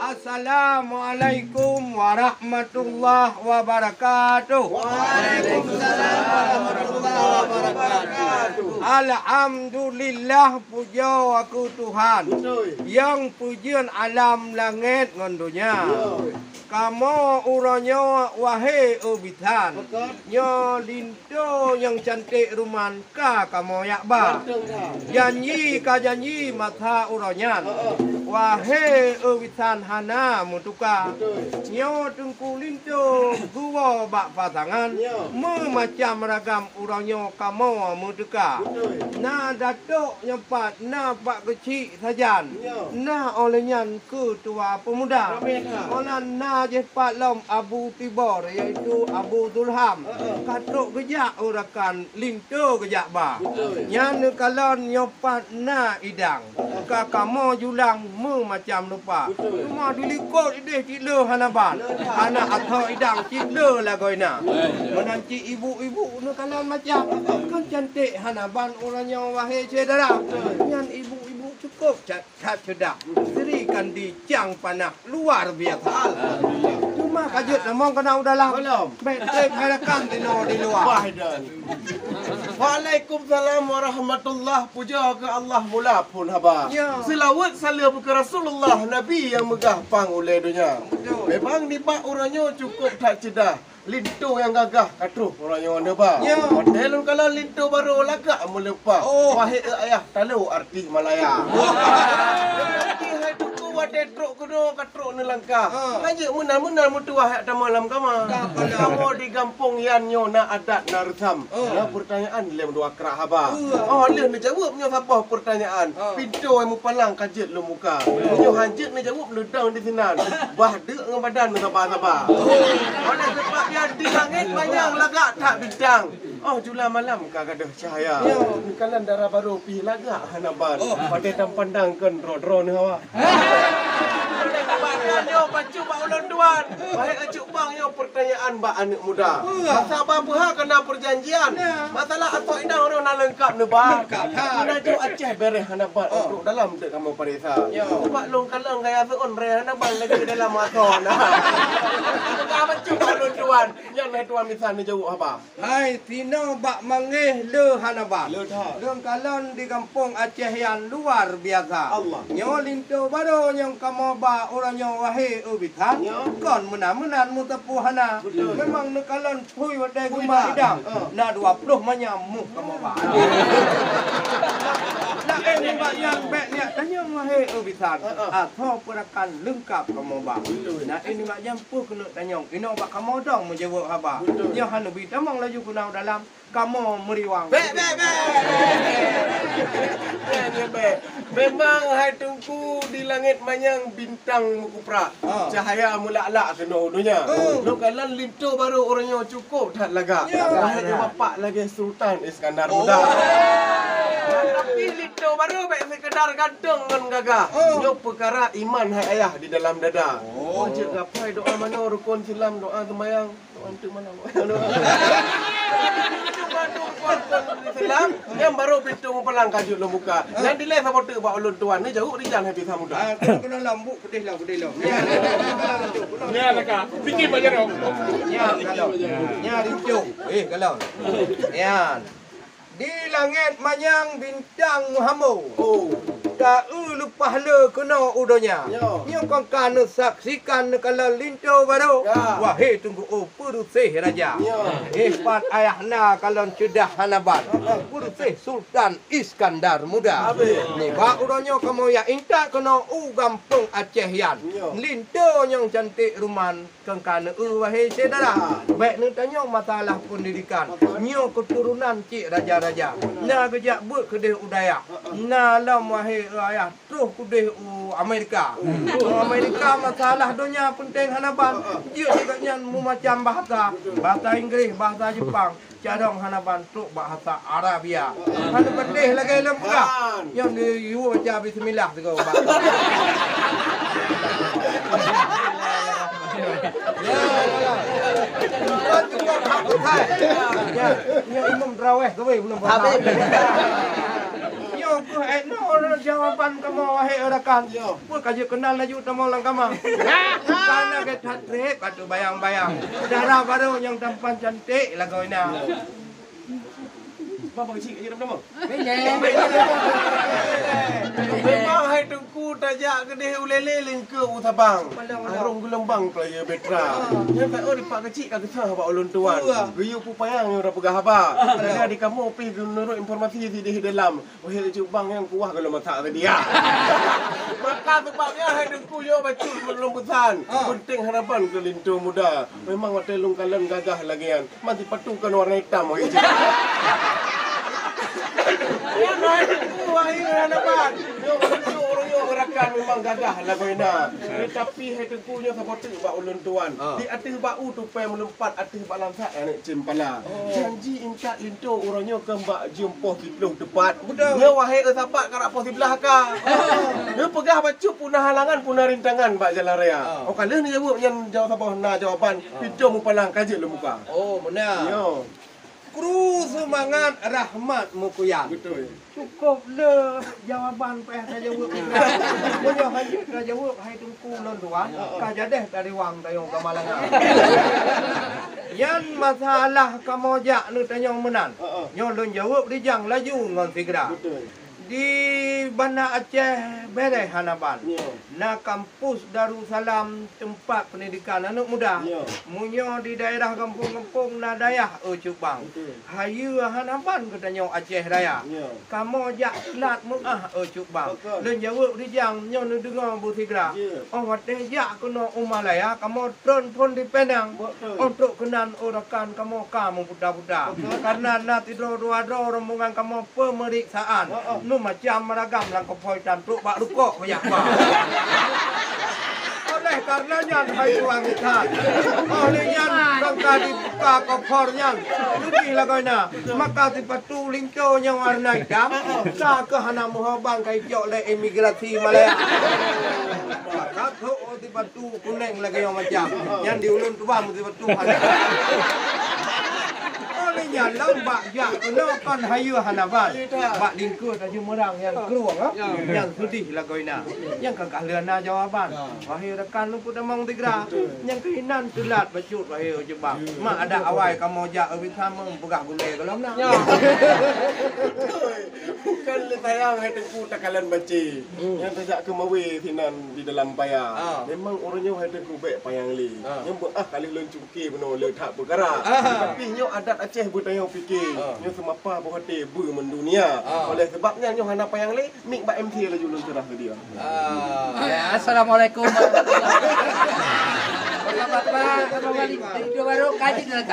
Assalamualaikum warahmatullahi wabarakatuh. Waalaikumsalam warahmatullahi wabarakatuh. Alhamdulillah, puja aku Tuhan Betul. yang pujian alam langit ngan dunia. Kamu uranya wahai ubitan, nyo lindo yang cantik ruman ka kamu yak ba. Janji ka janji mata uranyan. Wahai ubitan hana mutuka, nyo tungku lindo gua bak pasangan, macam ragam uranyo kamu mutuka. Na datuk nyempat na pak kecil sajan, na olehnya ke tua pemuda. Onan na jepat lom Abu Tibor iaitu Abu Dulham. Katuk gejak urakan lintu gejak ba. Yang kalon nyopat na idang. Kakamo julang mu macam lupa. Cuma dilikut ide cilo hanaban. Anak atau idang cilo lah goina. Menanti ibu-ibu nu kalon macam kan cantik hanaban orangnya wahai saudara. Yang ibu-ibu cukup cat cedak. Serikan di jang panah luar biasa. Cuma kajut namang kena udalah. Belum. Baik harakan di luar. Waalaikumsalam warahmatullahi. Puja ke Allah mula pun haba. Ya. Selawat salam ke Rasulullah, Nabi yang megah pang oleh dunia. Memang ni pak orangnya cukup tak cedah. Lintu yang gagah katruh orangnya mana ba. Ya. Hotel kalau lintu baru lagak melepas. Oh. Wahai ayah tahu arti Malaya. Nanti hai tuku wade truk kuno katruk ni langkah. Kaya munal-munal mutu wahai ada malam kama. Kamu di kampung yanyo na adat na resam. Ya pertanyaan lem dua krak haba. Oh lem ni jawab nyo siapa pertanyaan. Pintu yang mupalang kajet lu muka. Nyo hanjit ni jawab lu down di sinan. Bah dek dengan badan sabar-sabar. Oleh sebab dia di langit banyak lagak tak bidang. Oh jula malam kagadah cahaya. Ni kalan darah baru pi lagak hanaban. Pada tam pandangkan ro-ro ni hawa. Yo pacu ba ulun tuan. Baik acuk bang yo pertanyaan ba anak muda. Masa apa ha kena perjanjian. Masalah atau idang orang nak lengkap ni ba. Mana jo Aceh bereh hanaban untuk dalam dek kamu parisa. Sebab long kalang gaya seon re hanaban lagi dalam aton. Ka pacu ba ulun tuan. Yang lai tuan misal ni jauh apa? Hai tino bak mangeh le hanaban. Le tha. Dong kalon di kampung Aceh yang luar biasa. Allah. Nyo lintu baru yang kamu ba orangnya wahai ubitan. Kon menan-menan mutapu hana. Memang nu kalon pui wadai gumba idang. Na 20 manyamu kamu ba. Nak ni ba yang bek ni tanya wahai ubitan. Atau perakan lengkap kamu ba. Nak ini mak yang pu kena tanya. Ino ba kamu dong menjawab haba. Nya hanu bi tamang laju kunau dalam kamu meriwang. Be. Memang hai tungku di langit manyang bintang mukupra. Cahaya mulak-lak kena dunia. Lo kalan lintu baru orangnya cukup tak lagak. Hai bapak lagi Sultan Iskandar Muda. Tapi lintu baru baik sekedar gantung ngan gagah. Yo perkara iman hai ayah di dalam dada. Oh je gapai doa mana rukun Islam doa sembahyang. Doa tu mana? Islam yang baru pintu mempelang kajut lo muka. Yang dileh sama tu bak ulun tuan ni jauh rijal habis samuda. Kena lambu pedih lah. Ni ada kah? Fikir macam mana? Nya rincuk. Kalau. Yan. Di langit manyang bintang Muhammad. Tak lupa le kena udonya. Nyo kong kana saksikan kalau lintu baru. Wahai tunggu perusih raja. Hebat ayahna kalau sudah hanaban. Perusih Sultan Iskandar Muda. Ni ba udonyo kamu ya inta kena gampung Acehian. Lintu yang cantik ruman kong kana wahai saudara. Baik ni tanya masalah pendidikan. Nyo keturunan cik raja-raja. Na gejak buat kedai udaya. Na lam wahai ayah tu tuduh kudih Amerika. Amerika masalah dunia penting hanaban. Dia agaknya mu macam bahasa Inggris, bahasa Jepang. Cadong hanaban tu bahasa Arabia. Hana pedih lagi lempah. Yang di you baca bismillah tu kau. Ya, imam terawih tu belum faham. Yo, ku no jawapan kamu wahai orakan. Pun kaji kenal laju tamu lang kamang. Karena ke tatrek katu bayang-bayang. Darah baru yang tampan cantik lagu ini. Bapa kecil aja nama. Memang hai tengku tajak gede ulele lingke utabang. Arung gelembang playa betra. Yang tak ada pak kecil kak kesah pak ulun tuan. Riu pupayang yang ora pegah haba. Ada di kamu pi menurut informasi di dalam. Wahai cubang yang kuah kalau masak tadi ya. Maka sebabnya hai tengku yo bacul belum pesan. Penting harapan ke lintu muda. Memang waktu lung kalen gagah lagian. Masih patukan warna hitam wahai ya naik wahai hanapan. Yo rakan memang gagah lagu ina. Tapi hai tengkunya sapotik bak ulun tuan. Di atas bau tupai melompat atas bak langsak anak cimpala. Janji ingkat lintu orangnya ke mbak jumpoh kilo tepat. Ya wahai sahabat karak pos sebelah ka. Dia pegah bacu punah halangan punah rintangan bak jalan raya. Oh kalau ni jawab yang jawab apa nah jawapan pintu mu palang kaji lu muka. Oh benar. Yo. Kru semangat rahmat mukuyan. Betul. Cukup le jawaban peh saja jawab. Punya hajat saja jawab hai tungku lon tuan. Kajadeh dari wang tayong kamalangan. Yan masalah kamu jak nu tanyong menan. Nyo lon jawab di jang laju ngon segera. Betul. Di Banda Aceh Bereh Hanaban. Na kampus Darussalam tempat pendidikan anak muda. Munyo di daerah kampung-kampung na dayah Cubang. Hayu Hanaban katanya Aceh Raya. Kamu jak lat muah Cubang. Dan jawab di jang nyo nu dengar Bu Tigra. Oh wateh jak kena Umalaya kamu tron pun di Penang. Untuk kenan orakan kamu budak-budak. Karena na tidur dua-dua rombongan kamu pemeriksaan. Macam meragam langkau poitan truk bak rukuk banyak bak. Oleh karenanya hai tuang ikan. Olehnya bangka dibuka kopornya. Lebih lagoina. Maka tipatu lingko yang warna hitam. Sa ke hana muhabang kai jok le imigrasi Malaya. Maka tu tipatu kuning lagi yang macam. Yang diulun tuang tipatu hana. Olehnya lambak jak kena kan hayu hanaban. Bak lingko tadi merang yang keluar yang sedih lagoina. Yang kekaliana jawaban. Wahai rekan lu pun amang tigra. Yang kehinan telat bacut wahai Jepang. Mak ada awal kamu jak awit sama pegah gulai kalau nak. Bukan letayang hai tengku takalan baca. Yang tajak ke mawe sinan di dalam payah. Memang orangnya hai tengku baik payang li. Yang buat kali lon cungki beno le tak perkara. Tapi nyo adat Aceh bertayang fikir. Nyo semapa bohate bu mendunia. Oleh sebabnya nyo hana payang li mik bak MT la julun terah ke dia. Ya, assalamualaikum warahmatullahi wabarakatuh. Bapak, baru kaji dengan